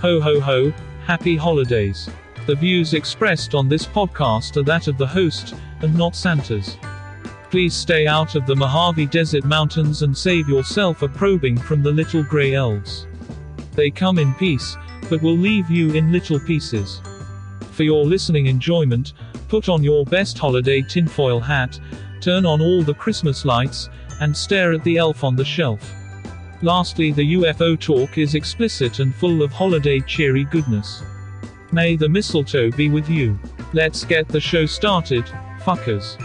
Ho ho ho, happy holidays. The views expressed on this podcast are that of the host, and not Santa's. Please stay out of the Mojave Desert Mountains and save yourself a probing from the little gray elves. They come in peace, but will leave you in little pieces. For your listening enjoyment, put on your best holiday tinfoil hat, turn on all the Christmas lights, and stare at the elf on the shelf. Lastly, the UFO talk is explicit and full of holiday cheery goodness. May the mistletoe be with you. Let's get the show started, fuckers.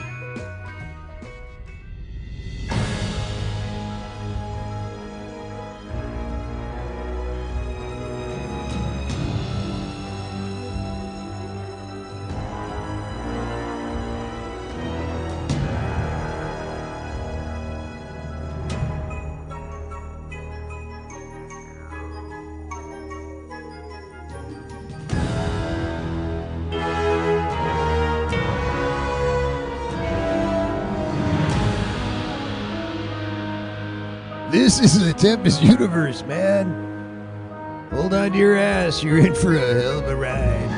This is the Tempest universe, man. Hold on to your ass. You're in for a hell of a ride.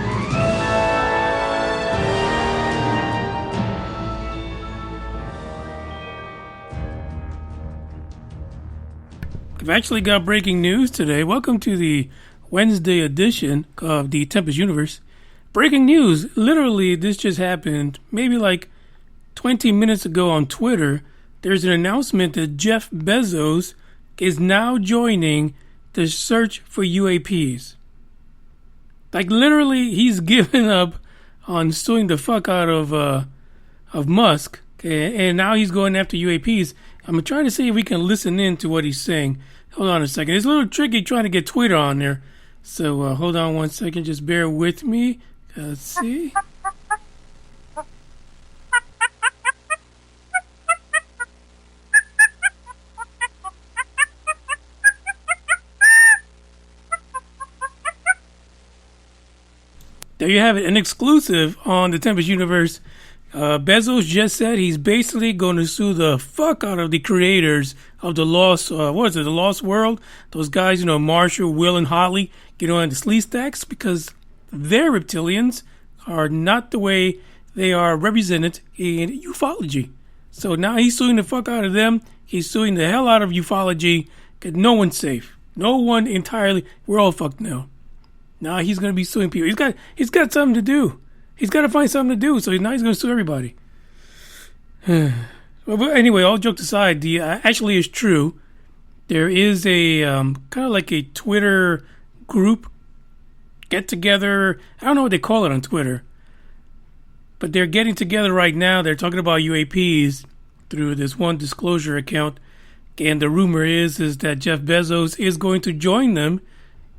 I've actually got breaking news today. Welcome to the Wednesday edition of the Tempest universe. Breaking news. Literally, this just happened maybe like 20 minutes ago on Twitter. There's an announcement that Jeff Bezos is now joining the search for UAPs. Like literally, he's given up on suing the fuck out of Musk, and now he's going after UAPs. I'm trying to see if we can listen in to what he's saying. Hold on a second. It's a little tricky trying to get Twitter on there. So hold on one second. Just bear with me. Let's see. There you have it, an exclusive on the Tempest Universe. Bezos just said he's basically going to sue the fuck out of the creators of the Lost, the Lost World? Those guys, Marshall, Will, and Holly, and the Sleaze Stacks, because their reptilians are not the way they are represented in ufology. So now he's suing the fuck out of them. He's suing the hell out of ufology, because no one's safe. No one entirely. We're all fucked now. Now he's going to be suing people. He's got something to do. He's got to find something to do. So now he's going to sue everybody. But anyway, all jokes aside, the actually is true. There is a kind of like a Twitter group get together. I don't know what they call it on Twitter, but they're getting together right now. They're talking about UAPs through this one disclosure account, and the rumor is that Jeff Bezos is going to join them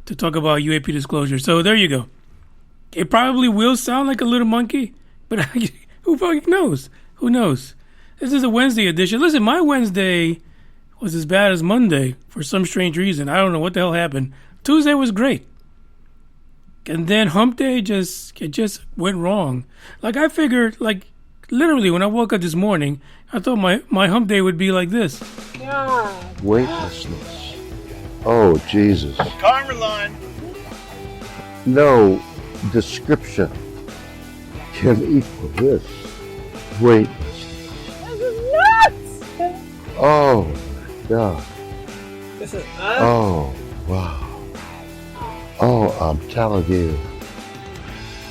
to talk about UAP disclosure. So there you go. It probably will sound like a little monkey, but who fucking knows? Who knows? This is a Wednesday edition. Listen, my Wednesday was as bad as Monday for some strange reason. I don't know what the hell happened. Tuesday was great. And then hump day it just went wrong. Like I figured, literally when I woke up this morning, I thought my hump day would be like this. Weightlessness. Oh, Jesus. Karma line. No description can equal this. Weightlessness. This is nuts! Oh, my God. This is Oh, wow. Oh, I'm telling you.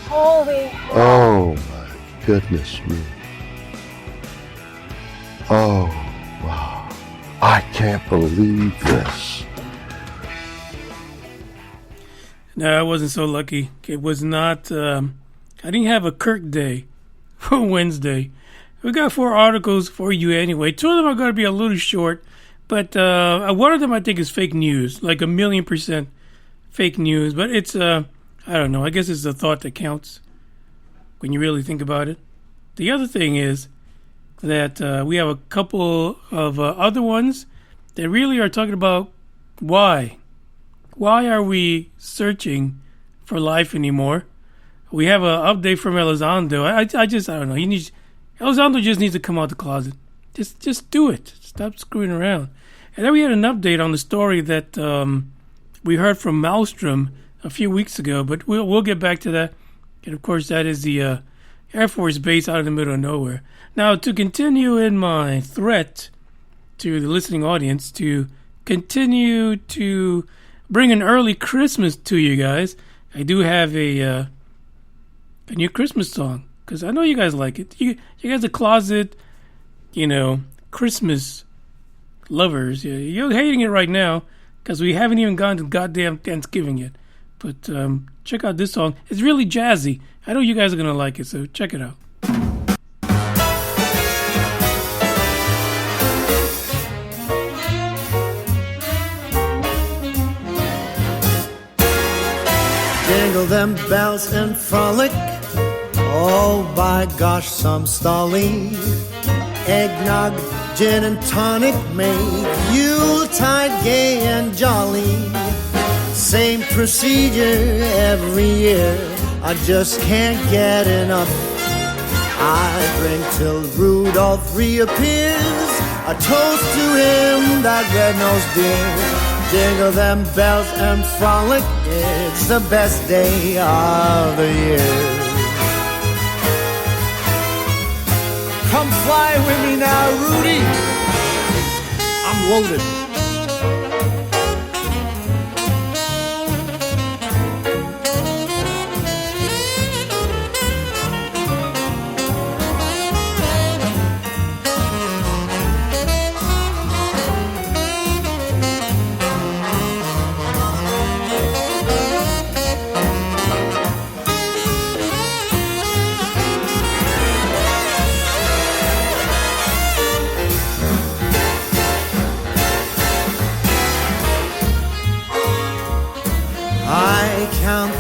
Holy hell. Oh, my goodness me. Oh, wow. I can't believe this. No, I wasn't so lucky. It was not, I didn't have a Kirk day for Wednesday. We got 4 articles for you anyway. 2 of them are going to be a little short, but one of them I think is fake news, like 1,000,000% fake news. But it's, I don't know, I guess it's the thought that counts when you really think about it. The other thing is that we have a couple of other ones that really are talking about why. Why are we searching for life anymore? We have an update from Elizondo. I don't know. Elizondo just needs to come out the closet. Just do it. Stop screwing around. And then we had an update on the story that we heard from Maelstrom a few weeks ago, but we'll get back to that. And of course, that is the Air Force Base out in the middle of nowhere. Now, to continue in my threat to the listening audience to continue to bring an early Christmas to you guys, I do have a new Christmas song, because I know you guys like it. You guys are closet, Christmas lovers. You're hating it right now because we haven't even gone to goddamn Thanksgiving yet. But check out this song. It's really jazzy. I know you guys are going to like it, so check it out. Jingle them bells and frolic. Oh, by gosh, some stolly. Eggnog, gin and tonic make Yuletide gay and jolly. Same procedure every year, I just can't get enough. I drink till Rudolph reappears, a toast to him, that red-nosed dear. Jingle them bells and frolic, it's the best day of the year. Come fly with me now, Rudy. I'm loaded.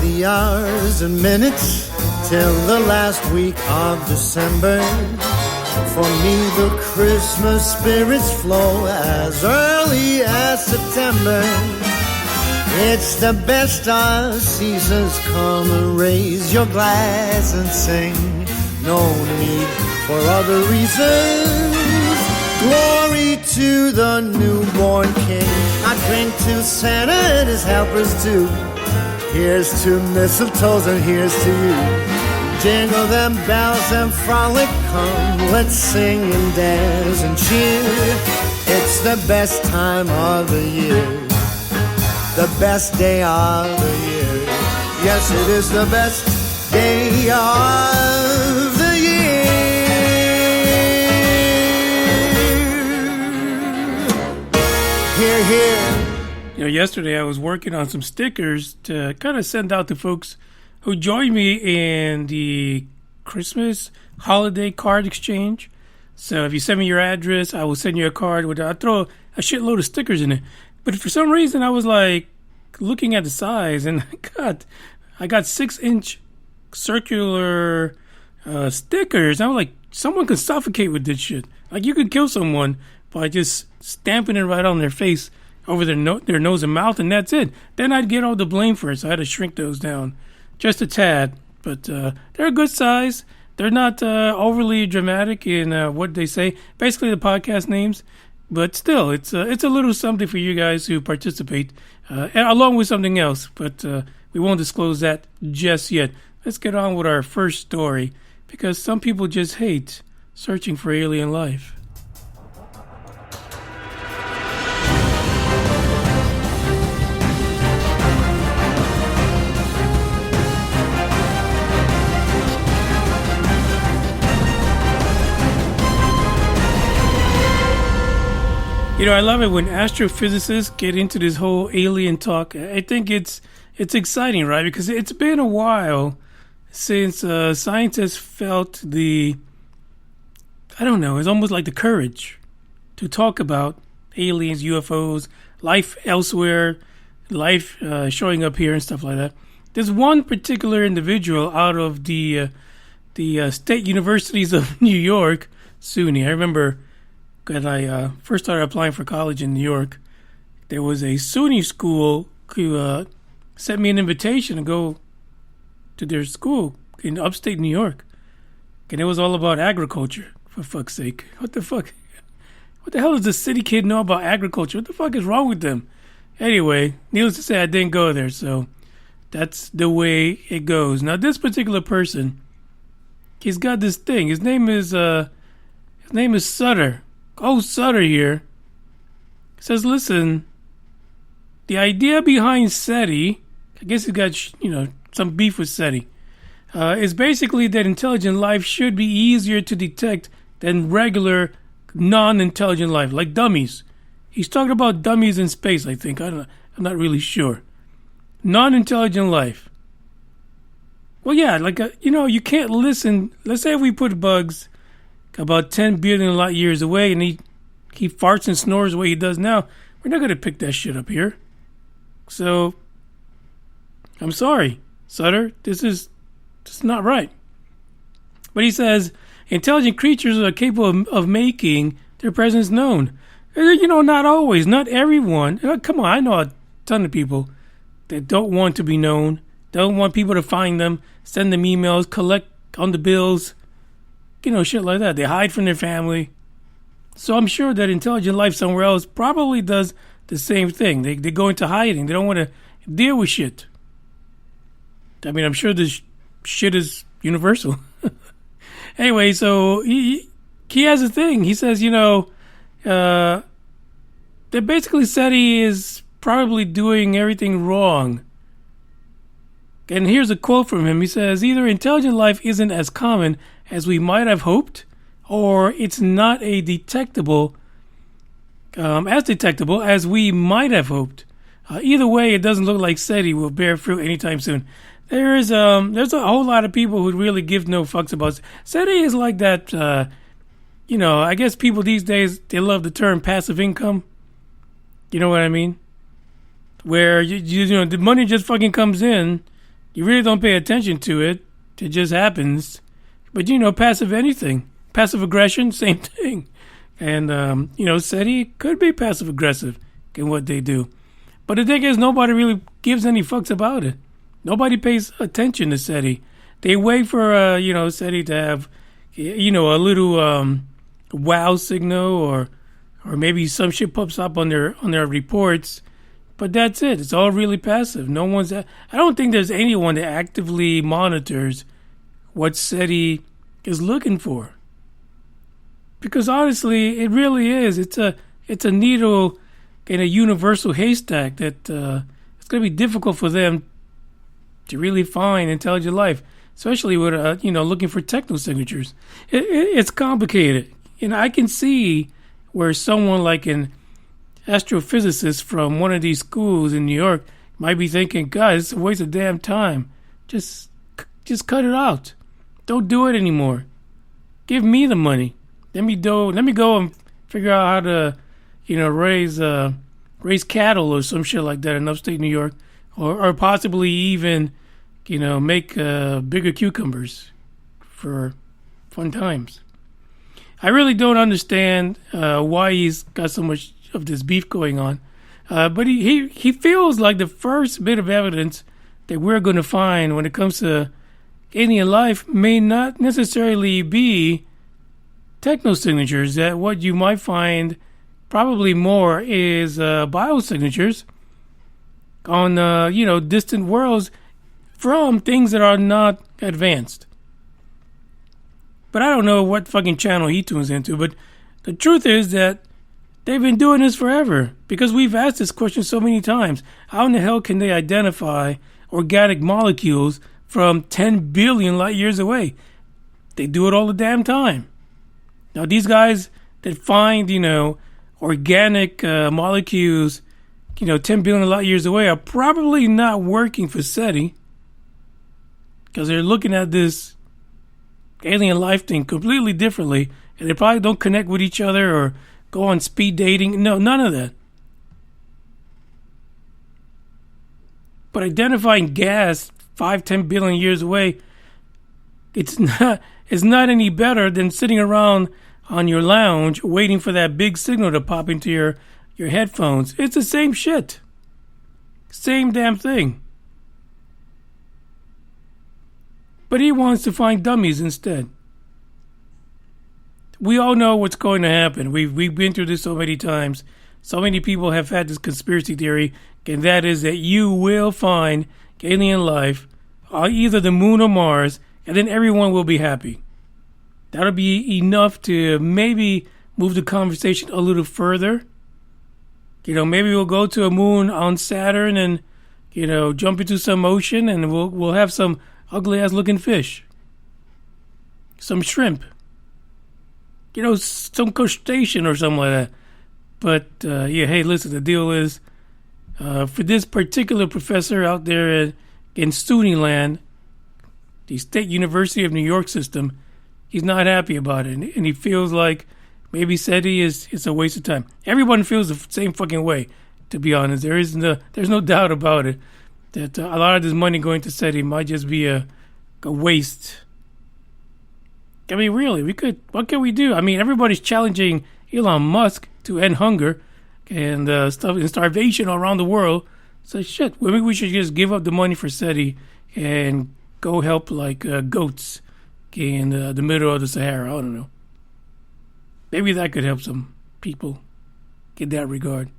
The hours and minutes till the last week of December. For me the Christmas spirits flow as early as September. It's the best of seasons, come and raise your glass and sing. No need for other reasons. Glory to the newborn King. I drink to Santa and his helpers too. Here's to mistletoes and here's to you. Jingle them bells and frolic, come, let's sing and dance and cheer. It's the best time of the year, the best day of the year. Yes, it is the best day of the year. Hear, hear. Yesterday I was working on some stickers to kind of send out to folks who joined me in the Christmas holiday card exchange. So if you send me your address, I will send you a card. I'll throw a shitload of stickers in it. But for some reason, I was like looking at the size, and I got 6-inch circular stickers. I was like, someone could suffocate with this shit. Like, you could kill someone by just stamping it right on their face, over their nose and mouth, and that's it. Then I'd get all the blame for it, so I had to shrink those down just a tad. But they're a good size. They're not overly dramatic in what they say. Basically, the podcast names. But still, it's a little something for you guys who participate, along with something else. But we won't disclose that just yet. Let's get on with our first story, because some people just hate searching for alien life. I love it when astrophysicists get into this whole alien talk. I think it's exciting, right? Because it's been a while since scientists felt it's almost like the courage to talk about aliens, UFOs, life elsewhere, life showing up here and stuff like that. There's one particular individual out of the state universities of New York, SUNY. I remember when I first started applying for college in New York, there was a SUNY school who sent me an invitation to go to their school in upstate New York. And it was all about agriculture, for fuck's sake. What the fuck? What the hell does the city kid know about agriculture? What the fuck is wrong with them? Anyway, needless to say, I didn't go there. So That's the way it goes. Now, this particular person, he's got this thing. His name is Sutter. Oh, Sutter here. He says, listen, the idea behind SETI, I guess he's got, some beef with SETI, is basically that intelligent life should be easier to detect than regular non-intelligent life, like dummies. He's talking about dummies in space, I think. I'm not really sure. Non-intelligent life. Well, yeah, you can't listen. Let's say if we put bugs about 10 billion light years away and he farts and snores the way he does now, we're not going to pick that shit up here. So, I'm sorry, Sutter. This is not right. But he says, intelligent creatures are capable of making their presence known. Not always, not everyone. Come on, I know a ton of people that don't want to be known, don't want people to find them, send them emails, collect on the bills, shit like that. They hide from their family. So I'm sure that intelligent life somewhere else probably does the same thing. They go into hiding. They don't want to deal with shit. I mean, I'm sure this shit is universal. Anyway, so he has a thing. He says, that basically SETI is probably doing everything wrong. And here's a quote from him. He says, either intelligent life isn't as common as we might have hoped, or it's not as detectable as we might have hoped. Either way, it doesn't look like SETI will bear fruit anytime soon. There's a whole lot of people who really give no fucks about SETI. Is like that, I guess people these days, they love the term passive income. You know what I mean? Where, the money just fucking comes in. You really don't pay attention to it. It just happens. But, passive aggression, same thing. And, SETI could be passive aggressive in what they do. But the thing is, nobody really gives any fucks about it. Nobody pays attention to SETI. They wait for, SETI to have, a little wow signal or maybe some shit pops up on their reports. But that's it. It's all really passive. I don't think there's anyone that actively monitors what SETI is looking for. Because honestly, it really is. It's a needle in a universal haystack that it's going to be difficult for them to really find intelligent life, especially with looking for techno signatures. It's complicated. I can see where someone like an astrophysicist from one of these schools in New York might be thinking, God, it's a waste of damn time. Just cut it out. Don't do it anymore. Give me the money. Let me go and figure out how to, raise cattle or some shit like that in upstate New York, or possibly even, make bigger cucumbers for fun times. I really don't understand why he's got so much of this beef going on, but he feels like the first bit of evidence that we're going to find when it comes to alien life may not necessarily be technosignatures. That what you might find probably more is biosignatures on distant worlds from things that are not advanced. But I don't know what fucking channel he tunes into, but the truth is that they've been doing this forever, because we've asked this question so many times. How in the hell can they identify organic molecules from 10 billion light years away? They do it all the damn time. Now, these guys that find, organic molecules, 10 billion light years away are probably not working for SETI, because they're looking at this alien life thing completely differently, and they probably don't connect with each other or go on speed dating. No, none of that. But identifying gas 5-10 billion years away, it's not any better than sitting around on your lounge waiting for that big signal to pop into your headphones. It's the same shit. Same damn thing. But he wants to find dummies instead. We all know what's going to happen. We've been through this so many times. So many people have had this conspiracy theory, and that is that you will find alien life on either the moon or Mars, and then everyone will be happy. That'll be enough to maybe move the conversation a little further. Maybe we'll go to a moon on Saturn and, jump into some ocean and we'll have some ugly ass looking fish. Some shrimp. Some crustacean or something like that. But, hey, listen, the deal is, for this particular professor out there in Stoonie Land, the State University of New York system, he's not happy about it. And he feels like maybe SETI is a waste of time. Everyone feels the same fucking way, to be honest. There's no doubt about it that a lot of this money going to SETI might just be a waste. I mean, really, what can we do? I mean, everybody's challenging Elon Musk to end hunger and starvation around the world. So shit, maybe we should just give up the money for SETI and go help goats in the middle of the Sahara. I don't know. Maybe that could help some people in that regard.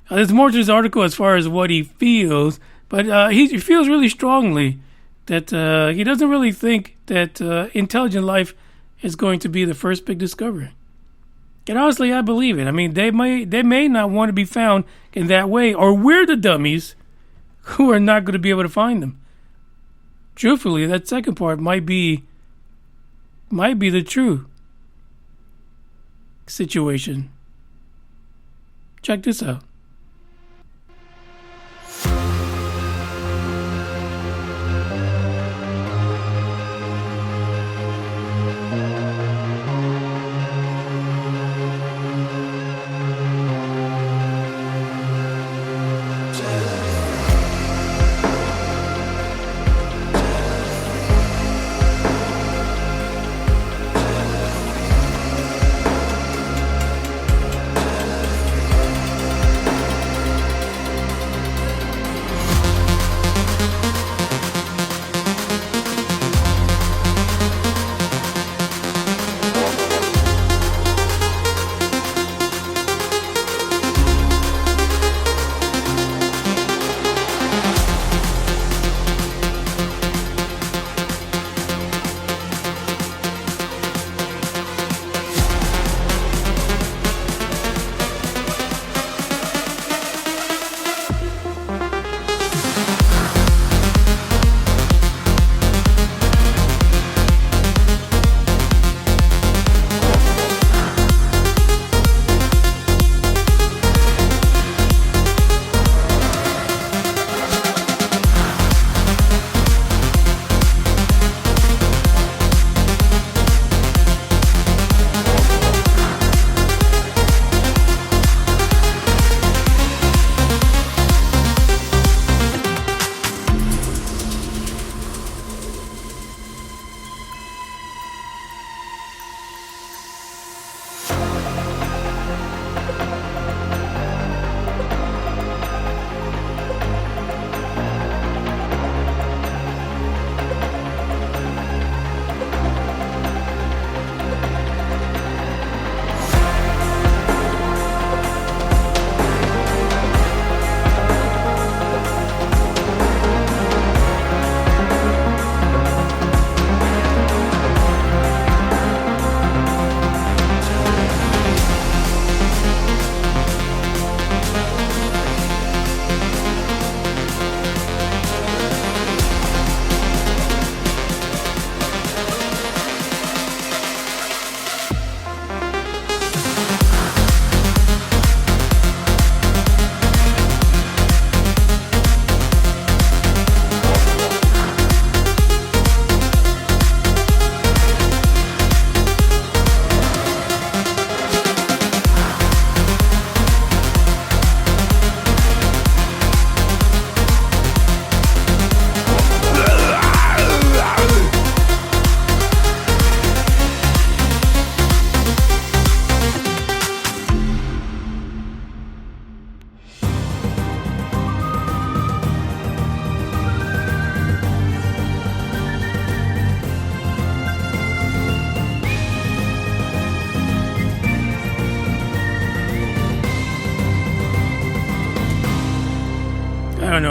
There's more to this article as far as what he feels, but he feels really strongly that he doesn't really think that intelligent life is going to be the first big discovery. And honestly, I believe it. I mean, they may not want to be found in that way, or we're the dummies who are not going to be able to find them. Truthfully, that second part might be the true situation. Check this out.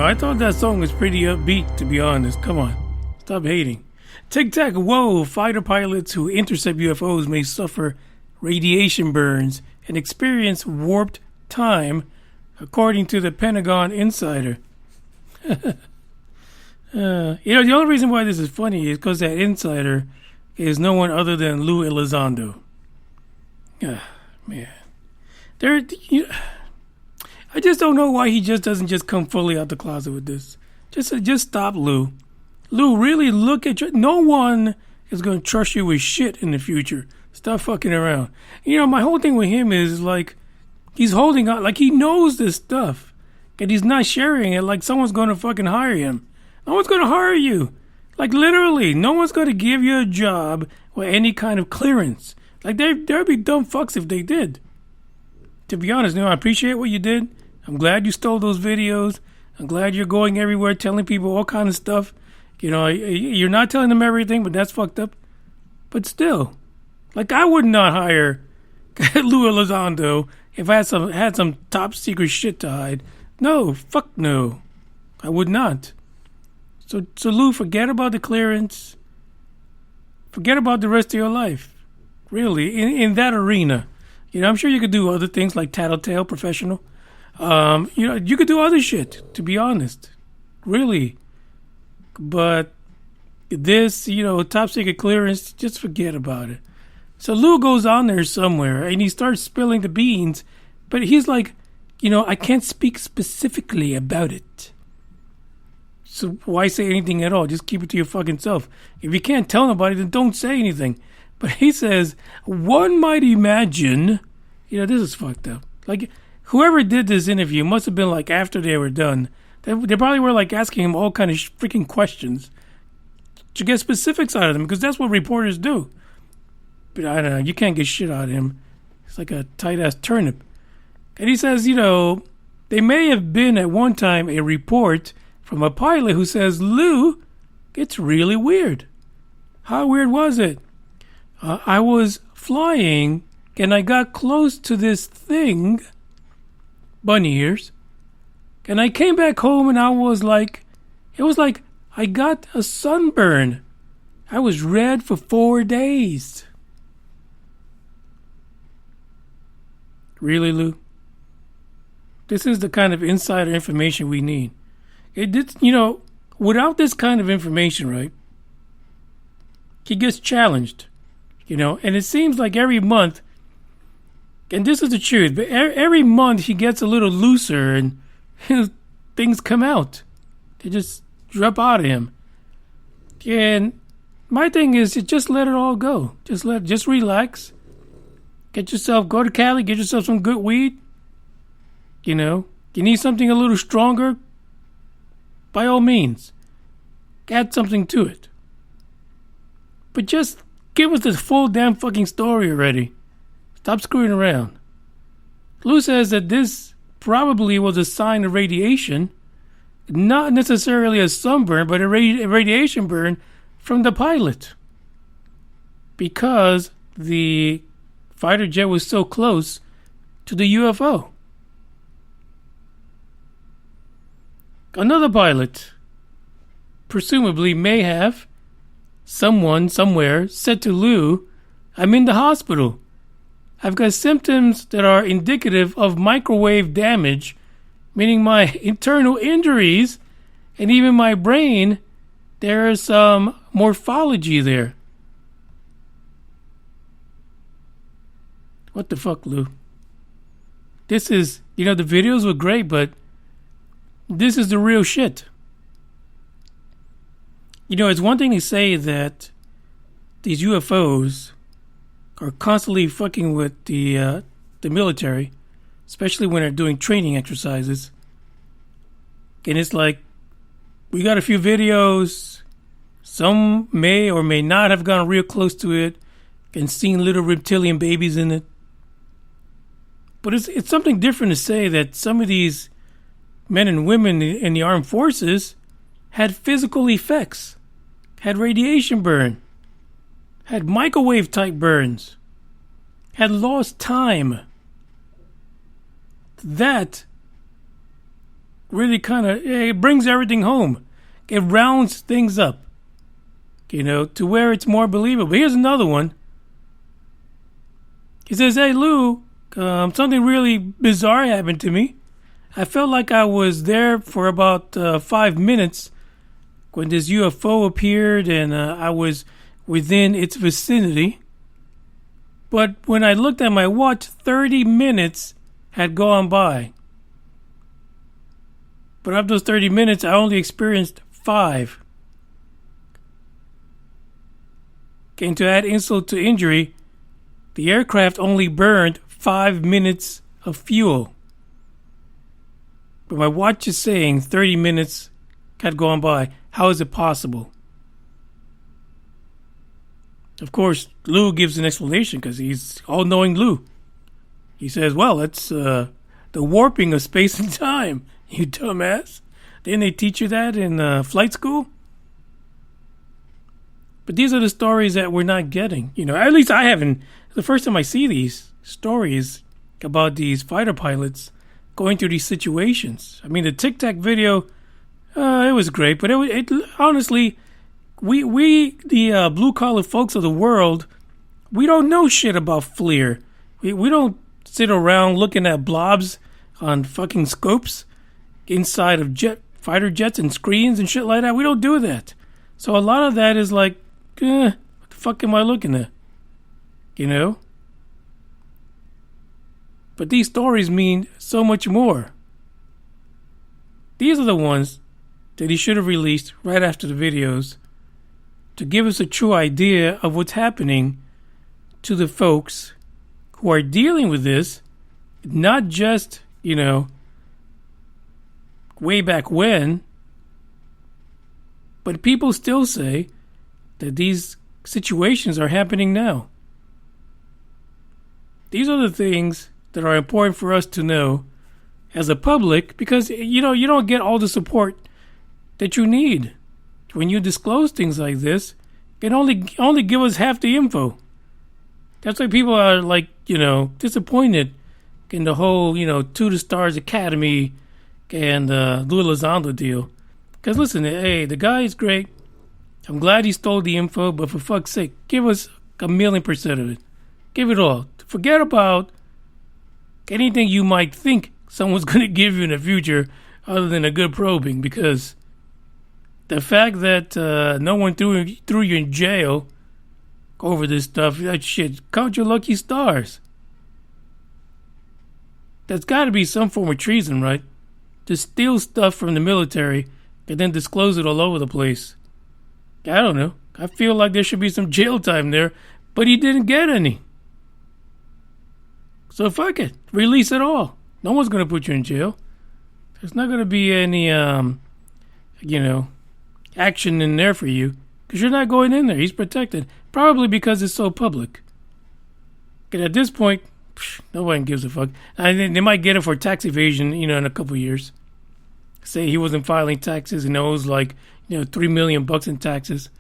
know. I thought that song was pretty upbeat, to be honest. Come on. Stop hating. TIC TAC WOE Fighter pilots who intercept UFOs may suffer radiation burns and experience warped time, according to the Pentagon insider. The only reason why this is funny is because that insider is no one other than Lou Elizondo. Man. I just don't know why he just doesn't just come fully out the closet with this. Just stop, Lou. Lou, really look at no one is going to trust you with shit in the future. Stop fucking around. My whole thing with him is like, he's holding on, like he knows this stuff. And he's not sharing it like someone's going to fucking hire him. No one's going to hire you. Like literally, no one's going to give you a job or any kind of clearance. Like there'd be dumb fucks if they did. To be honest, I appreciate what you did. I'm glad you stole those videos. I'm glad you're going everywhere telling people all kind of stuff. You're not telling them everything, but that's fucked up. But still, like I would not hire Lou Elizondo if I had some top secret shit to hide. No, fuck no. I would not. So Lou, forget about the clearance. Forget about the rest of your life. Really, in that arena. I'm sure you could do other things like tattletale, professional. You could do other shit, to be honest. Really. But this, top secret clearance, just forget about it. So Lou goes on there somewhere and he starts spilling the beans, but he's like, I can't speak specifically about it. So why say anything at all? Just keep it to your fucking self. If you can't tell nobody, then don't say anything. But he says, one might imagine, this is fucked up. Like, whoever did this interview must have been like after they were done. They probably were like asking him all kind of freaking questions to get specifics out of them, because that's what reporters do. But I don't know, you can't get shit out of him. It's like a tight-ass turnip. And he says, they may have been at one time a report from a pilot who says, Lou, it's really weird. How weird was it? I was flying and I got close to this thing, bunny ears, and I came back home and it was like I got a sunburn. I was red for 4 days. Really, Lou? This is the kind of insider information we need. Without this kind of information, right, he gets challenged, and it seems like every month, and this is the truth, but every month he gets a little looser and things come out. They just drop out of him. And my thing is to just let it all go. Just relax. Go to Cali, get yourself some good weed. You need something a little stronger, by all means, add something to it. But just give us the full damn fucking story already. Stop screwing around. Lou says that this probably was a sign of radiation, not necessarily a sunburn, but a radiation burn from the pilot, because the fighter jet was so close to the UFO. Another pilot, presumably, may have someone somewhere said to Lou, I'm in the hospital. I've got symptoms that are indicative of microwave damage, meaning my internal injuries and even my brain, there is some morphology there. What the fuck, Lou? This is, the videos were great, but this is the real shit. It's one thing to say that these UFOs are constantly fucking with the military, especially when they're doing training exercises. And it's like, we got a few videos. Some may or may not have gone real close to it and seen little reptilian babies in it. But it's something different to say that some of these men and women in the armed forces had physical effects, had radiation burn, had microwave type burns, had lost time. That really kind of, it brings everything home. It rounds things up, to where it's more believable. Here's another one. He says, "Hey, Lou, something really bizarre happened to me. I felt like I was there for about 5 minutes when this UFO appeared and I was within its vicinity. But when I looked at my watch, 30 minutes had gone by. But of those 30 minutes, I only experienced 5. And to add insult to injury, the aircraft only burned 5 minutes of fuel. But my watch is saying 30 minutes had gone by. How is it possible?" Of course, Lou gives an explanation because he's all-knowing Lou. He says, "Well, it's the warping of space and time, you dumbass. Didn't they teach you that in flight school?" But these are the stories that we're not getting. At least I haven't. The first time I see these stories about these fighter pilots going through these situations. I mean, the Tic Tac video, it was great, but it honestly, we the blue-collar folks of the world, we don't know shit about FLIR. We don't sit around looking at blobs on fucking scopes inside of fighter jets and screens and shit like that. We don't do that. So a lot of that is like, what the fuck am I looking at? But these stories mean so much more. These are the ones that he should have released right after the videos to give us a true idea of what's happening to the folks who are dealing with this, not just, way back when, but people still say that these situations are happening now. These are the things that are important for us to know as a public, because you don't get all the support that you need when you disclose things like this. It only give us half the info. That's why people are like, disappointed in the whole, To the Stars Academy and Lou Elizondo deal. Because listen, hey, the guy is great. I'm glad he stole the info, but for fuck's sake, give us 1,000,000% of it. Give it all. Forget about anything you might think someone's going to give you in the future other than a good probing, because the fact that no one threw you in jail over this stuff, that shit, count your lucky stars. That's got to be some form of treason, right? To steal stuff from the military and then disclose it all over the place. I don't know. I feel like there should be some jail time there, but he didn't get any. So fuck it. Release it all. No one's going to put you in jail. There's not going to be any, action in there for you because you're not going in there. He's protected. Probably because it's so public. And at this point, nobody gives a fuck. I think they might get it for tax evasion, in a couple of years. Say he wasn't filing taxes and owes like, $3 million in taxes.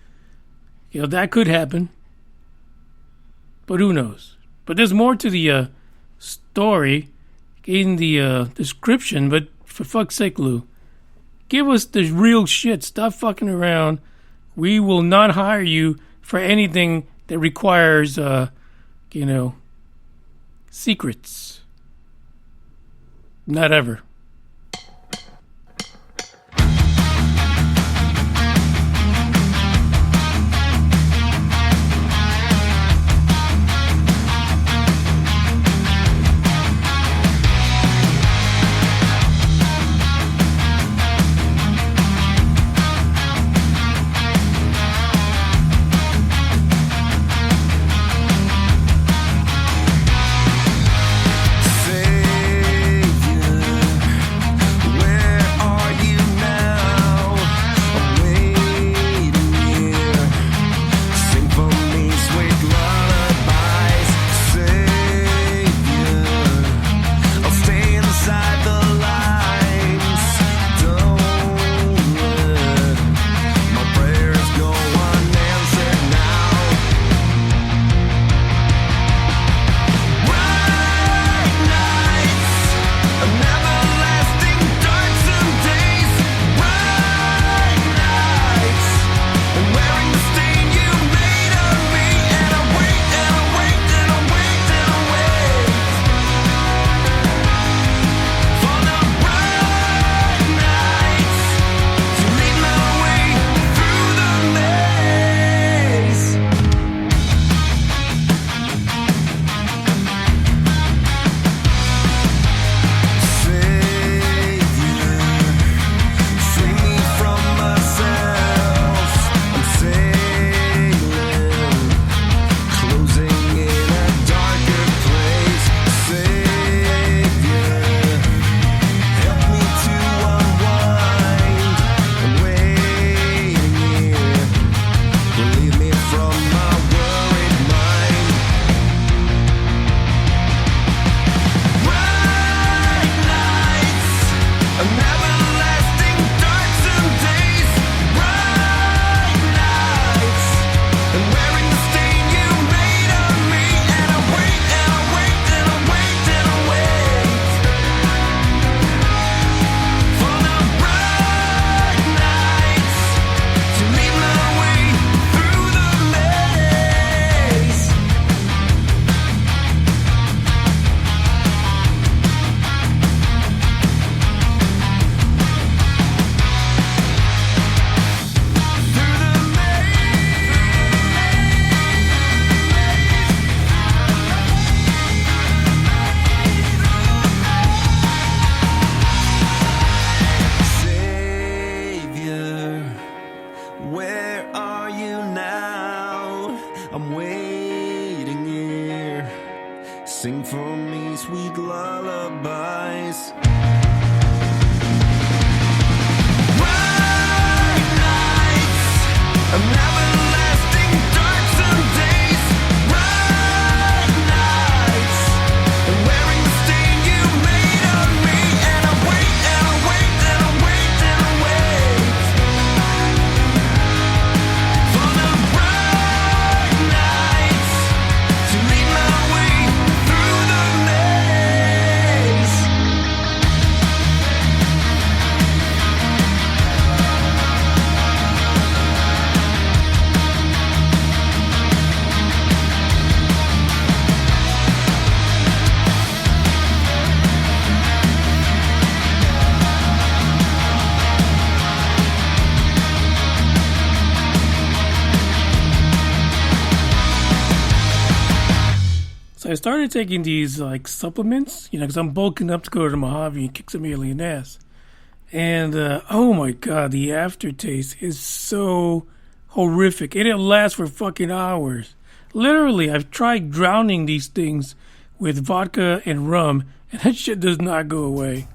That could happen. But who knows? But there's more to the story in the description. But for fuck's sake, Lou, give us the real shit. Stop fucking around. We will not hire you for anything that requires, secrets. Not ever. Sing for me sweet lullabies. Bright nights, an everlasting darksome days. Bright nights, and wearing the stain you made on me. And I wait, and I wait, and I wait, and I wait for the bright nights to lead my way through the maze. So I started taking these like supplements, because I'm bulking up to go to the Mojave and kick some alien ass. And oh my god, the aftertaste is so horrific. It'll last for fucking hours. Literally, I've tried drowning these things with vodka and rum, and that shit does not go away.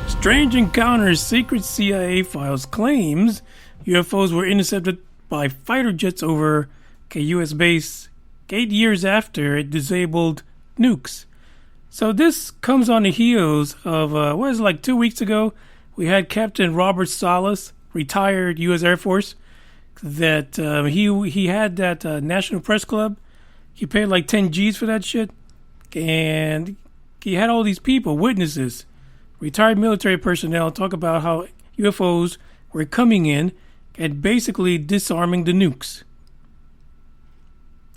Strange Encounters secret CIA files claims UFOs were intercepted by fighter jets over a U.S. base 8 years after it disabled nukes. So this comes on the heels of, 2 weeks ago, we had Captain Robert Salas, retired U.S. Air Force, that he had that National Press Club. He paid like 10 G's for that shit. And he had all these people, witnesses, retired military personnel, talk about how UFOs were coming in and basically disarming the nukes.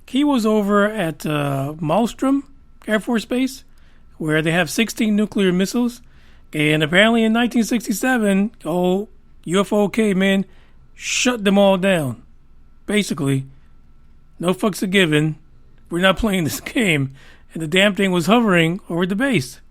He was over at Malmstrom Air Force Base, where they have 16 nuclear missiles. And apparently in 1967, UFO came in, shut them all down. Basically, no fucks are given. We're not playing this game. And the damn thing was hovering over the base.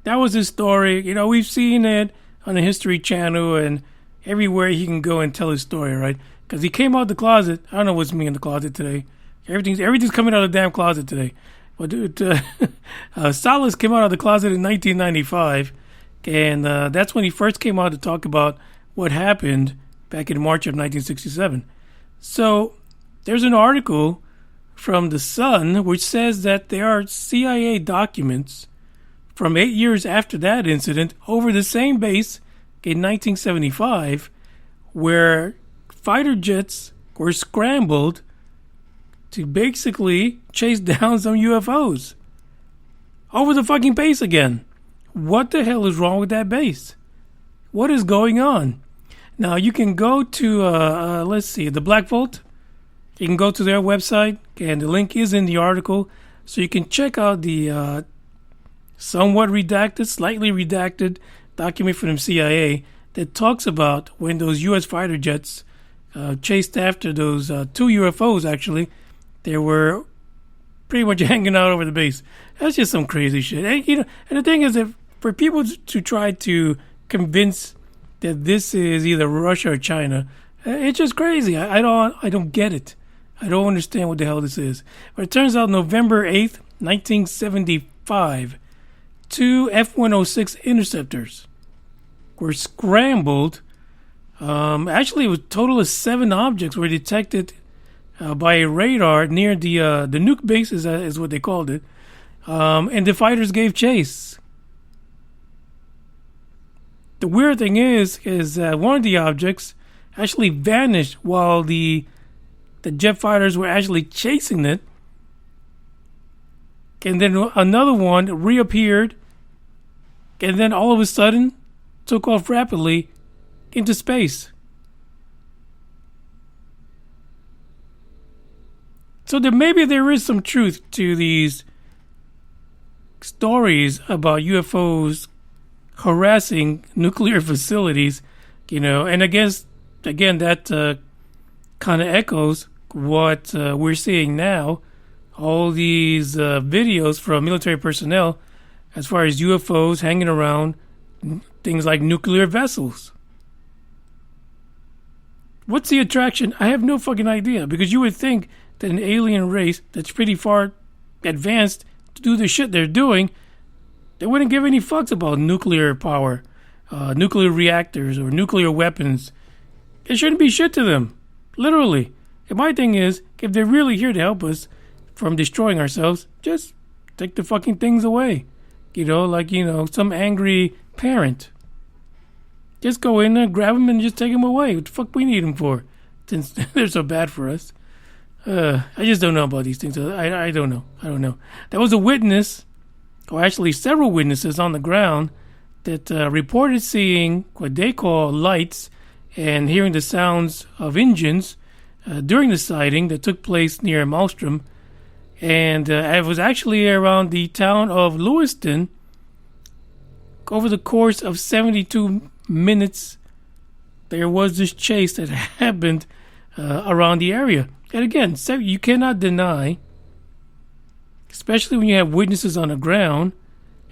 That was his story. We've seen it on the History Channel and everywhere he can go and tell his story, right? Because he came out the closet. I don't know what's me in the closet today. Everything's coming out of the damn closet today. But Salas came out of the closet in 1995, and that's when he first came out to talk about what happened back in March of 1967. So there's an article from The Sun which says that there are CIA documents from 8 years after that incident over the same base in 1975 where fighter jets were scrambled to basically chase down some UFOs over the fucking base again. What the hell is wrong with that base? What is going on? Now, you can go to, the Black Vault. You can go to their website, and the link is in the article. So you can check out the somewhat redacted, slightly redacted document from the CIA that talks about when those U.S. fighter jets chased after those two UFOs, actually. They were pretty much hanging out over the base. That's just some crazy shit. And the thing is, that for people to try to convince that this is either Russia or China, it's just crazy. I don't get it. I don't understand what the hell this is. But it turns out November 8th, 1975, two F-106 interceptors were scrambled. Actually, it was a total of 7 objects were detected by a radar near the nuke base, is what they called it. And the fighters gave chase. The weird thing is that one of the objects actually vanished while the jet fighters were actually chasing it. And then another one reappeared, and then all of a sudden took off rapidly into space. So maybe there is some truth to these stories about UFOs harassing nuclear facilities, and I guess, again, that kind of echoes what we're seeing now all these videos from military personnel as far as UFOs hanging around things like nuclear vessels. What's the attraction? I have no fucking idea, because you would think that an alien race that's pretty far advanced to do the shit they're doing, they wouldn't give any fucks about nuclear power, nuclear reactors, or nuclear weapons. It shouldn't be shit to them. Literally. And my thing is, if they're really here to help us from destroying ourselves, just take the fucking things away. Like some angry parent. Just go in there, grab them, and just take them away. What the fuck we need them for? Since they're so bad for us. I just don't know about these things. I don't know. There was a witness, or actually several witnesses on the ground, that reported seeing what they call lights and hearing the sounds of engines during the sighting that took place near Malmstrom. And it was actually around the town of Lewiston. Over the course of 72 minutes, there was this chase that happened around the area. And again, you cannot deny, especially when you have witnesses on the ground,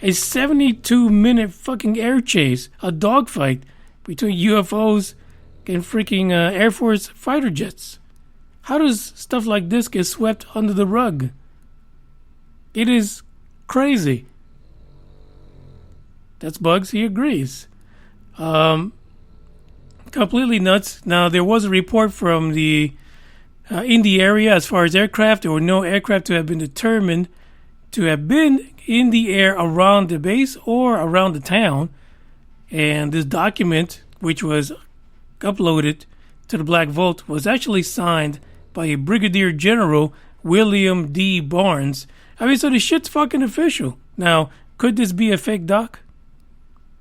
a 72-minute fucking air chase, a dogfight between UFOs and freaking Air Force fighter jets. How does stuff like this get swept under the rug? It is crazy. That's Bugs. He agrees. Completely nuts. Now, there was a report from the in the area as far as aircraft. There were no aircraft to have been determined to have been in the air around the base or around the town. And this document, which was uploaded to the Black Vault, was actually signed by a Brigadier General William D. Barnes. I mean, so the shit's fucking official. Now, could this be a fake doc?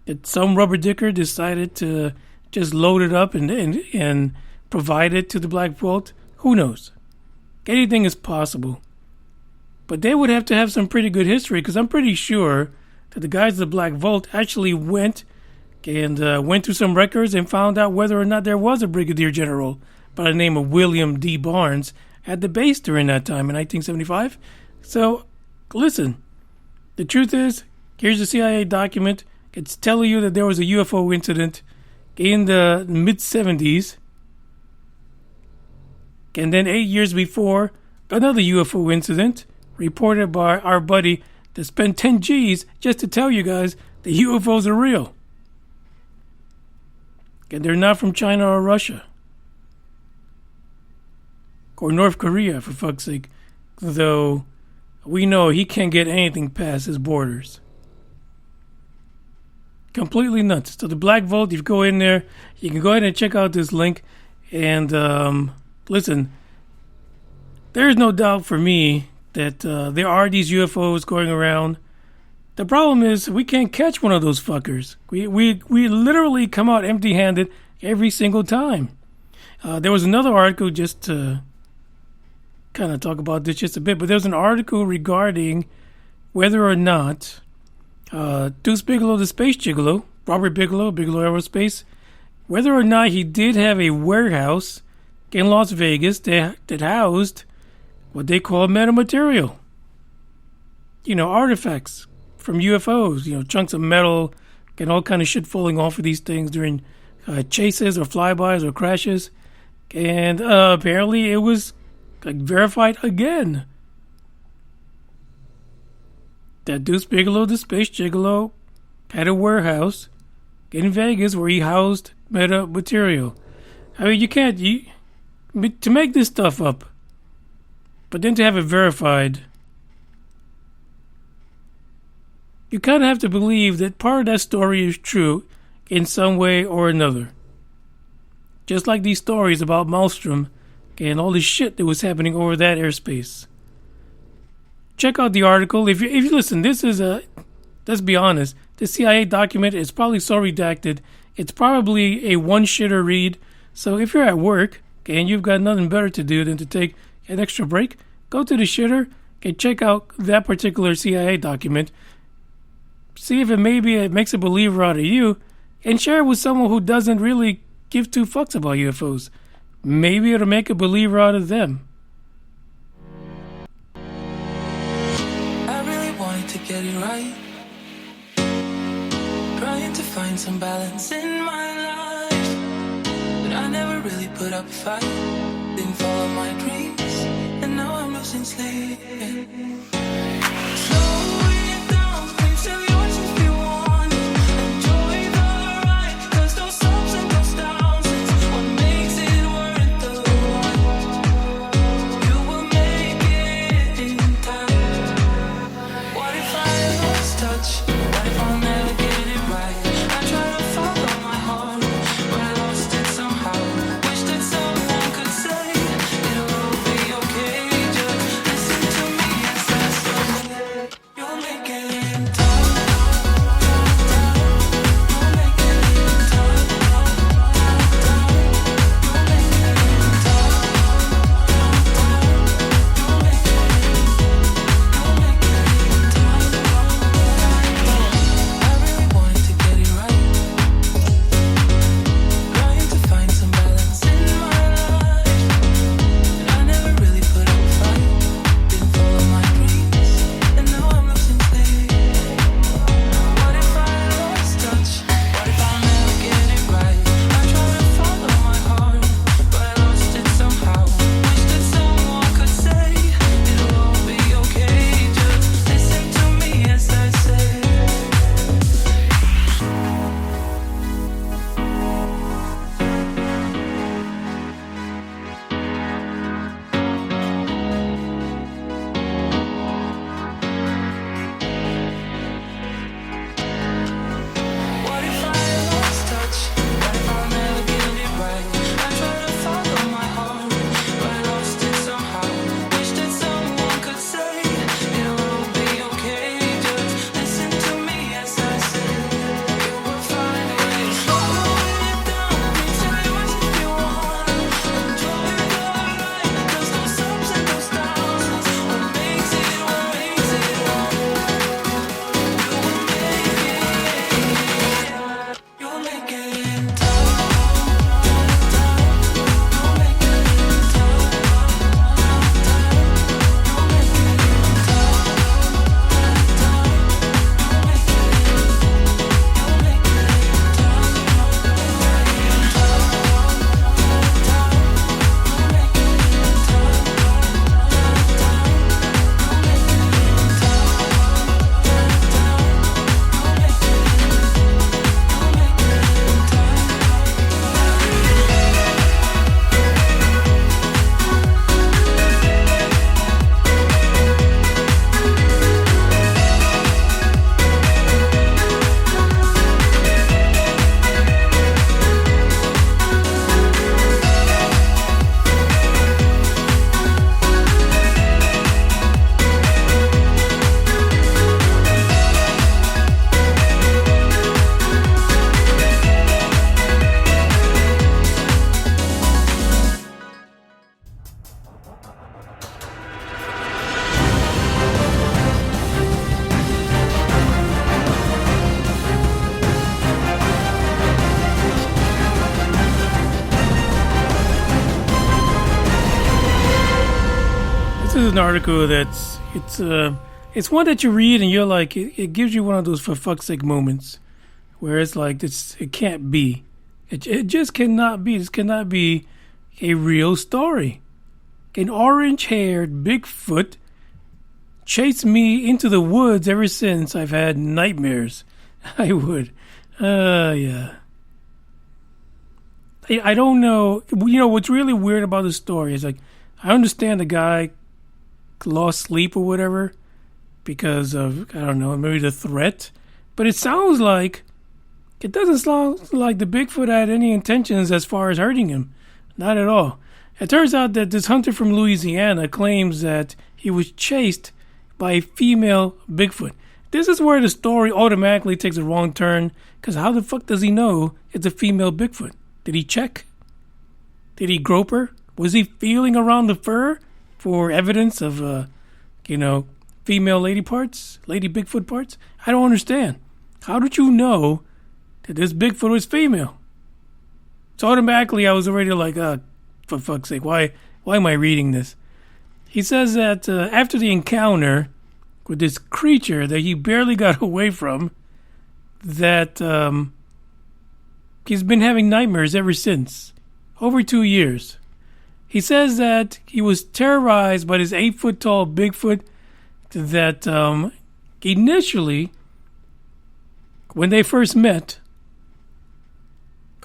That some rubber dicker decided to just load it up and provide it to the Black Vault? Who knows? Anything is possible. But they would have to have some pretty good history, because I'm pretty sure that the guys at the Black Vault actually went through some records and found out whether or not there was a Brigadier General by the name of William D. Barnes at the base during that time in 1975. So, listen, the truth is, here's a CIA document. It's telling you that there was a UFO incident in the mid-70s. And then 8 years before, another UFO incident reported by our buddy that spent 10 G's just to tell you guys that UFOs are real. And they're not from China or Russia. Or North Korea, for fuck's sake. Though we know he can't get anything past his borders. Completely nuts. So the Black Vault, if you go in there, you can go ahead and check out this link. And listen, there is no doubt for me that there are these UFOs going around. The problem is we can't catch one of those fuckers. We literally come out empty-handed every single time. There was another article, just to kind of talk about this just a bit, but there was an article regarding whether or not Deuce Bigelow, the Space Gigolo, Robert Bigelow, Bigelow Aerospace, whether or not he did have a warehouse in Las Vegas that housed what they call metamaterial. Artifacts from UFOs, chunks of metal and all kind of shit falling off of these things during chases or flybys or crashes. And apparently it was verified again that Deuce Bigelow, the Space Gigolo, had a warehouse in Vegas where he housed metamaterial. I mean, you can't... to make this stuff up, but then to have it verified, you kind of have to believe that part of that story is true in some way or another. Just like these stories about Malmstrom and all the shit that was happening over that airspace. Check out the article. If you listen, this is let's be honest, the CIA document is probably so redacted, it's probably a one-shitter read. So if you're at work and you've got nothing better to do than to take an extra break, go to the shitter and check out that particular CIA document. See if it makes a believer out of you, and share it with someone who doesn't really give two fucks about UFOs. Maybe it'll make a believer out of them. right. Trying to find some balance in my life, but I never really put up a fight. Didn't follow my dreams, and now I'm losing sleep. Slow it down, please tell yours if you want. Enjoy the ride, 'cause those ups and those downs is what makes it worth the ride. You will make it in time. What if I lost touch? What if I'll never get it right? I try to follow my heart, but I lost it somehow. Wish that someone could say it'll all be okay. Just listen to me as I say you'll make it in time. You'll make it in time. You'll make it in time. You'll make it in time. I really wanted to get it right. Trying to find some balance in my life, and I never really put up a fight. Didn't follow my dreams, and now I'm losing sleep. What if I lost touch? What if I'll never get it right? I try to follow my heart, but I lost it somehow. Wish that someone could say it'll all be okay. Just listen to me as I say. What if I lost touch? What if I'll never get it right? I try to follow my heart, but I lost it somehow. Wish that someone could say it'll all be okay. Just listen to me as I say you will find a way. Slow it down, please tell yours if you want. Enjoy the ride, 'cause those ups and those downs is what makes it right. You'll make it in time. You'll make it in time. You'll make it in time. You'll make it in This is an article it's one that you read and you're like it gives you one of those for fuck's sake moments where it's like it can't be. It just cannot be. This cannot be a real story. An orange-haired Bigfoot chased me into the woods ever since I've had nightmares. I would. Yeah. I don't know. You know, what's really weird about the story is like, I understand the guy lost sleep or whatever because of, I don't know, maybe the threat. But it sounds like, it doesn't sound like the Bigfoot had any intentions as far as hurting him. Not at all. It turns out that this hunter from Louisiana claims that he was chased by a female Bigfoot. This is where the story automatically takes a wrong turn, because how the fuck does he know it's a female Bigfoot? Did he check? Did he grope her? Was he feeling around the fur for evidence of, female lady parts, lady Bigfoot parts? I don't understand. How did you know that this Bigfoot was female? So automatically I was already like, for fuck's sake, why am I reading this? He says that after the encounter, with this creature that he barely got away from, that he's been having nightmares ever since. Over 2 years. He says that he was terrorized by this 8-foot tall Bigfoot that initially, when they first met,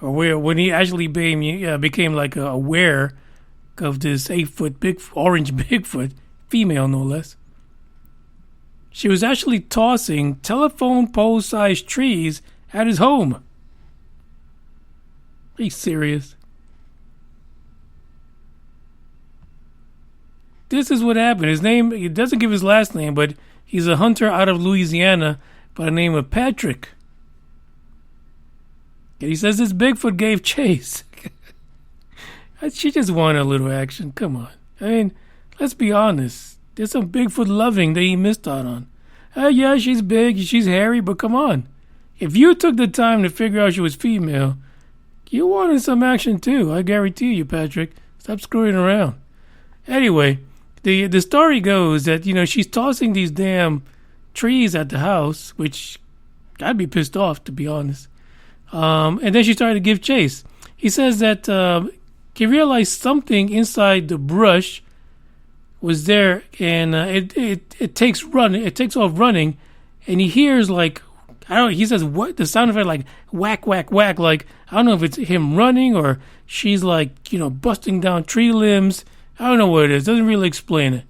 or when he actually became like aware of this 8-foot orange Bigfoot, female no less, she was actually tossing telephone pole-sized trees at his home. Are you serious? This is what happened. His name, he doesn't give his last name, but he's a hunter out of Louisiana by the name of Patrick. And he says this Bigfoot gave chase. She just wanted a little action. Come on. I mean, let's be honest. There's some Bigfoot loving that he missed out on. Yeah, she's big, she's hairy, but come on. If you took the time to figure out she was female, you wanted some action too. I guarantee you, Patrick. Stop screwing around. Anyway, the story goes that, she's tossing these damn trees at the house, which I'd be pissed off, to be honest. And then she started to give chase. He says that he realized something inside the brush was there, and it takes off running, and he hears like, he says what, the sound of it like whack whack whack, like I don't know if it's him running or she's like busting down tree limbs. I don't know what it is. Doesn't really explain it.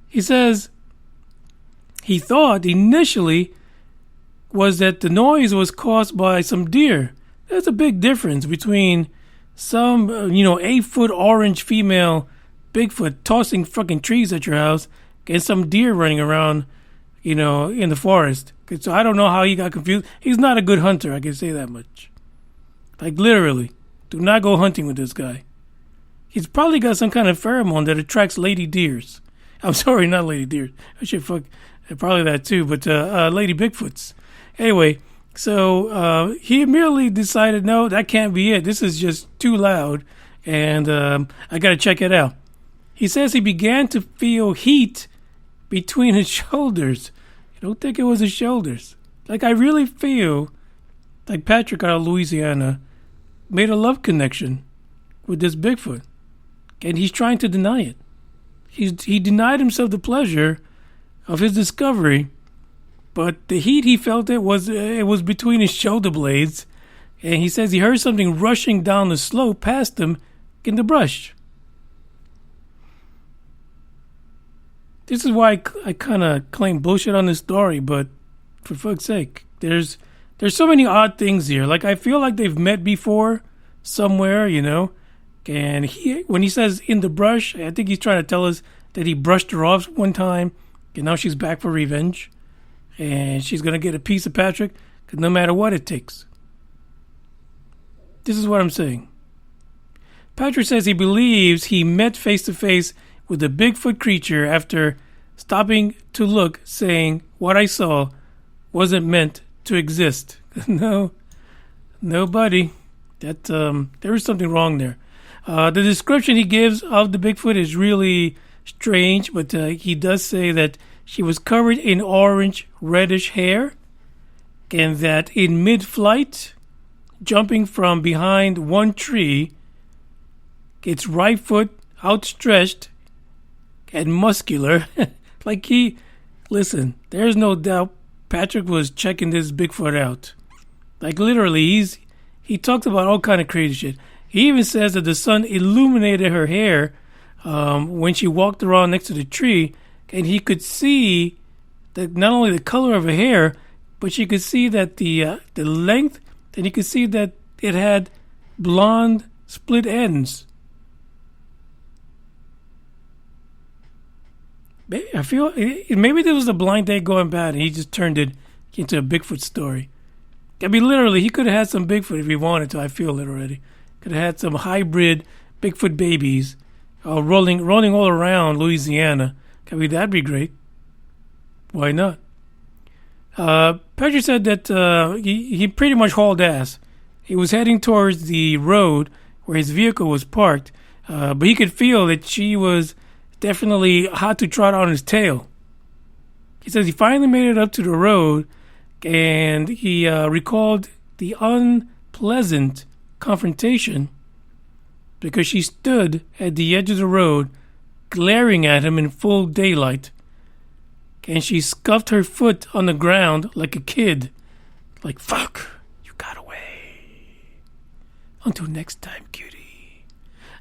He says he thought initially was that the noise was caused by some deer. There's a big difference between some 8-foot orange female Bigfoot tossing fucking trees at your house and some deer running around, in the forest. So I don't know how he got confused. He's not a good hunter, I can say that much. Like literally, do not go hunting with this guy. He's probably got some kind of pheromone that attracts lady deers. I'm sorry, not lady deers. I should probably that too, but lady Bigfoots. Anyway, so he immediately decided, no, that can't be it. This is just too loud, and I got to check it out. He says he began to feel heat between his shoulders. I don't think it was his shoulders. Like, I really feel like Patrick out of Louisiana made a love connection with this Bigfoot, and he's trying to deny it. He denied himself the pleasure of his discovery, but the heat he felt it was between his shoulder blades, and he says he heard something rushing down the slope past him in the brush. This is why I kind of claim bullshit on this story, but for fuck's sake, there's so many odd things here. Like, I feel like they've met before somewhere, and when he says in the brush, I think he's trying to tell us that he brushed her off one time, and now she's back for revenge, and she's going to get a piece of Patrick, no matter what it takes. This is what I'm saying. Patrick says he believes he met face-to-face with a Bigfoot creature after stopping to look, saying, "What I saw wasn't meant to exist." No, buddy. That there is something wrong there. The description he gives of the Bigfoot is really strange, but he does say that she was covered in orange, reddish hair, and that in mid-flight, jumping from behind one tree, its right foot outstretched and muscular. Listen, there's no doubt Patrick was checking this Bigfoot out. Like, literally, he talks about all kind of crazy shit. He even says that the sun illuminated her hair when she walked around next to the tree, and he could see that not only the color of her hair, but she could see that the length, and he could see that it had blonde split ends. I feel maybe this was a blind date going bad, and he just turned it into a Bigfoot story. I mean, literally, he could have had some Bigfoot if he wanted to. I feel it already. Could have had some hybrid Bigfoot babies rolling all around Louisiana. I mean, that'd be great. Why not? Patrick said that he pretty much hauled ass. He was heading towards the road where his vehicle was parked, but he could feel that she was definitely hot to trot on his tail. He says he finally made it up to the road, and he recalled the unpleasant confrontation because she stood at the edge of the road glaring at him in full daylight, and she scuffed her foot on the ground like a kid, like, fuck, you got away. Until next time, cutie.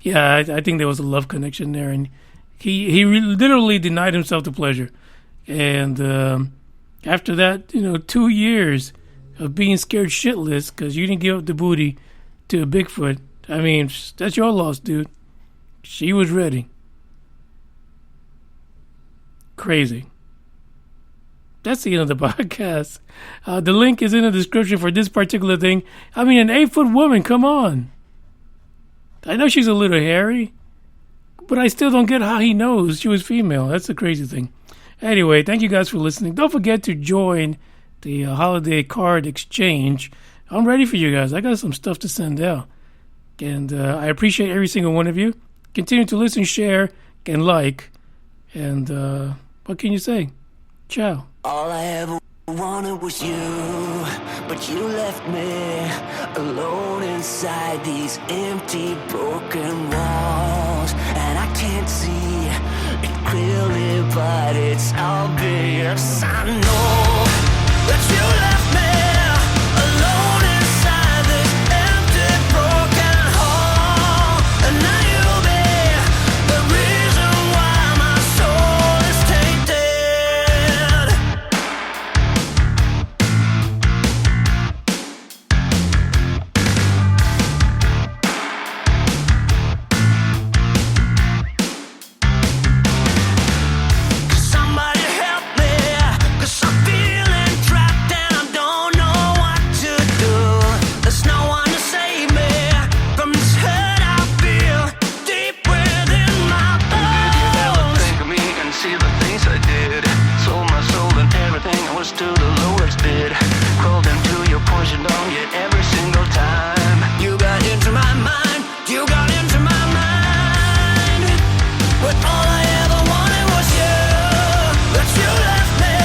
Yeah, I think there was a love connection there, and he literally denied himself the pleasure. And after that, 2 years of being scared shitless because you didn't give up the booty to a Bigfoot, I mean, that's your loss, dude. She was ready. Crazy. That's the end of the podcast. The link is in the description for this particular thing. I mean, an 8-foot woman, come on. I know she's a little hairy, but I still don't get how he knows she was female. That's the crazy thing. Anyway, thank you guys for listening. Don't forget to join the holiday card exchange. I'm ready for you guys. I got some stuff to send out. And I appreciate every single one of you. Continue to listen, share, and like. And what can you say? Ciao. All I ever wanted was you, but you left me alone inside these empty, broken walls. And I can't see it clearly, but it's obvious. I know that you left me alone inside this empty, broken hall. And now you'll be the reason why my soul is tainted. Somebody help me, 'cause I'm feeling trapped and I don't know what to do. There's no one to save me from this hurt I feel deep within my bones. Did you ever think of me and see the things I did? Sold my soul and everything, I was to the lowest bid. Crawled into your poison dome, yet every single time you got into my mind, you got into my mind. But all I ever wanted was you, but you left me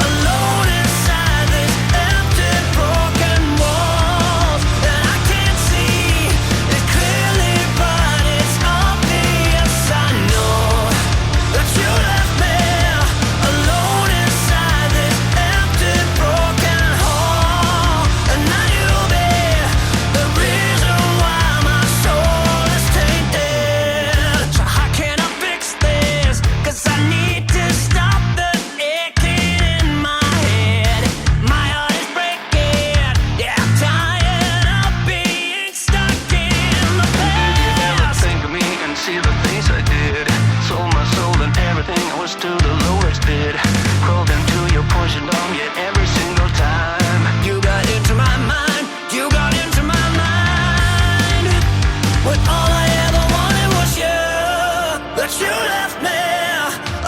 alone inside these empty, broken walls. And I can't see it clearly, but it's obvious. I know that you left me alone inside this empty, broken hall. And now you'll be the reason why my soul is tainted. So how can I fix this? 'Cause I need to stop the aching in my head. My heart is breaking. Yeah, I'm tired of being stuck in the past. Did you ever think of me and see the things I did? Sold my soul and everything, I was to the lowest bid. Crawled into your poison dome, yet every single time you got into my mind, you got into my mind. But all I ever wanted was you, but you left me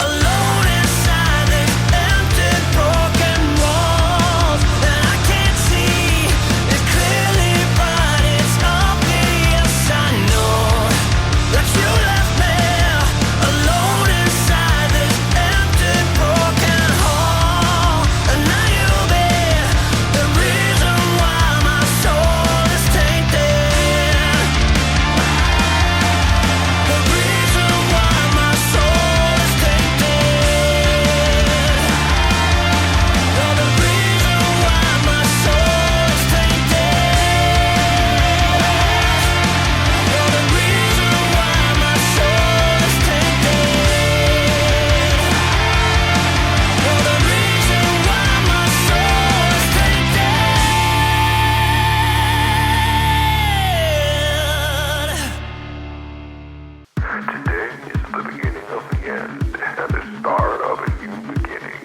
alone inside these empty, broken walls. And I can't see it clearly, but it's obvious. I know that you left me alone inside this empty, broken hall. And now you'll be the reason why my soul is tainted. The reason why my soul is tainted. You're the reason why my soul is tainted. You're the reason why my soul is tainted. You're the reason why my soul is tainted. Today is the beginning of the end and the start of a new beginning.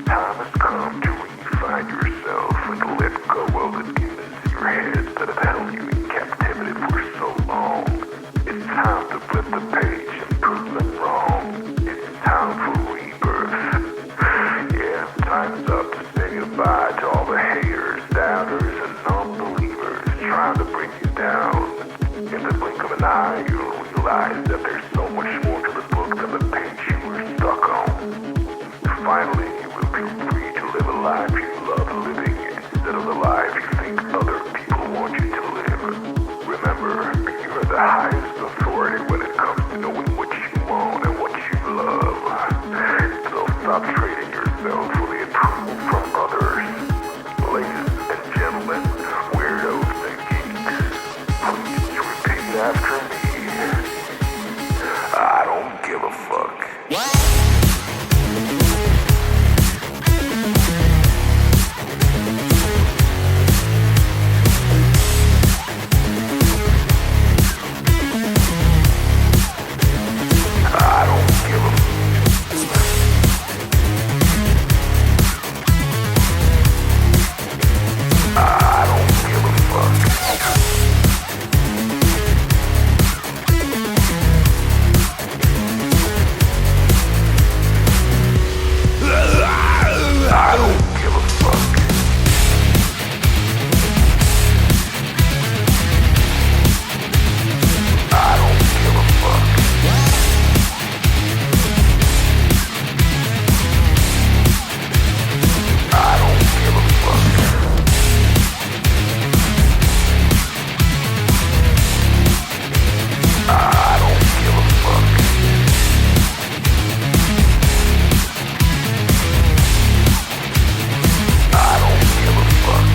Time has come to refine yourself and let go of the demons in your head that have held you in captivity for so long. It's time to flip the page and prove them wrong. It's time for rebirth. Yeah, time's up to say goodbye to all the haters, doubters, and unbelievers trying to bring you down. In the blink of an eye, you'll realize that there's so much more to the book than the page you were stuck on. Finally, you will the highest authority when it comes to knowing what you want and what you love. So stop trading yourself for the approval from others. Ladies and gentlemen, weirdos and geeks, please repeat after me. I don't give a fuck. I don't give a I don't give a fuck. I don't give a fuck. I don't give a fuck. I don't give a fuck. I don't give a fuck. I don't give a fuck.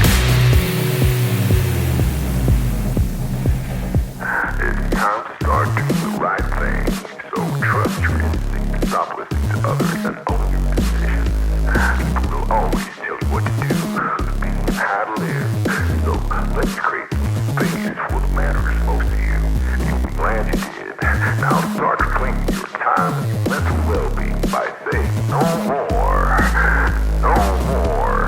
It's time to start doing the right thing. So trust your instinct, stop listening to others, and own your decisions. People will always tell you what to do, be and how to live. So let's create some space for what matters most to you. You'll be glad you did. Now start claiming your time and your mental well-being by saying no more. No more.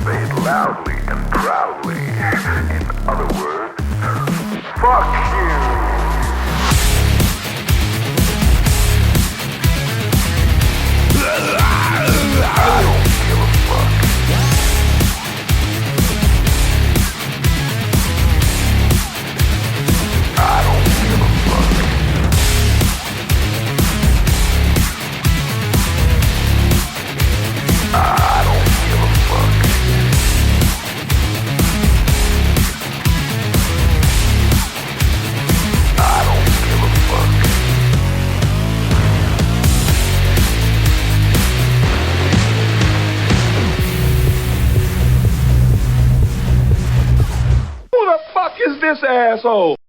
Say it loudly and proudly. In other words, fuck you. I don't give a fuck. I don't give a fuck. I don't give a fuck. I don't give a fuck. Who the fuck is this asshole?